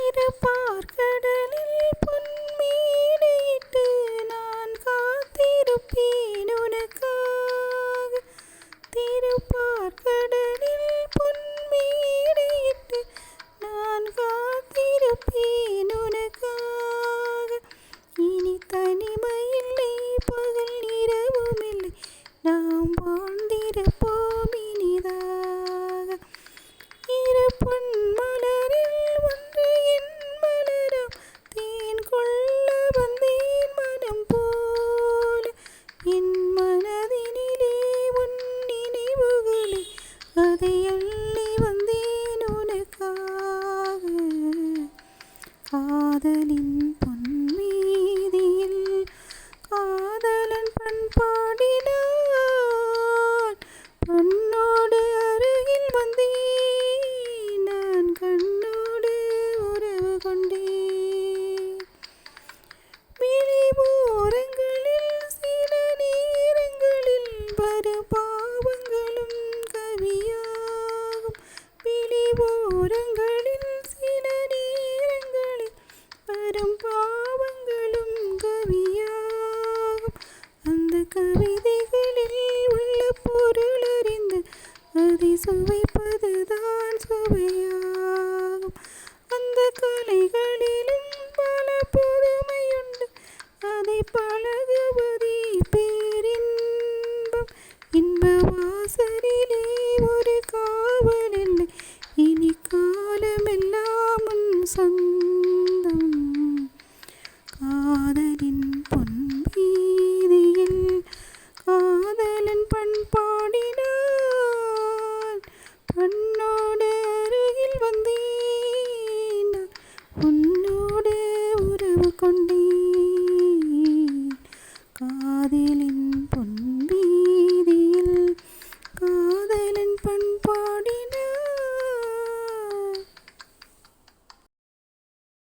திருப்பார்கடலில் பொன்மேடையிட்டு நான் காத்திருப்பேன் உனக்காக. திருப்பார்கடலில் பொன்மேடையிட்டு நான் காத்திருப்பேன் உனக்காக. இனி தனிமையில்லை, பகல் இரவுமில்லை, நாம் வாழ்ந்திருப்போம் இனிதாக. இரு பொன் மலரில் ஒன்று என் மலராம், தேன் கொள்ள வந்தேன் மனம் போல. என் மனதினிலே உன் நினைவுகளை அதை அள்ளி வந்தேன் உனக்காக. காதலின் பொன்மீதியில் காதலன் பண்பாடினான். பொன்னோடு அருகில் வந்தேன், நான் கண்ணோடு உறவு கொண்டேன். விழி ஓரங்களில் சில நேரங்களில் வரும் பாவங்களும் கவியாகும். விழி ஓரங்களில் சில நேரங்களில் வரும் பாவங்களும் கவியாகும். அந்த கவிதைகளில் உள்ள பொருள் அறிந்து அதை சுவைப்பதுதான் சுவையாகும். அந்த கலைகளிலும் பல புதுமையுண்டு, அதை பழகுவதே பேரின்பம். இன்ப வாசலிலே ஒரு காவல் இல்லை, இனி காலமெல்லாம் உன் சொந்தம். காதலின் பொன்வீதியில் காதலன் பண்பாடினான். பொன்னோடு அருகில் வந்தேன், நான் உன்னோடு உறவு கொண்டேன். காதில்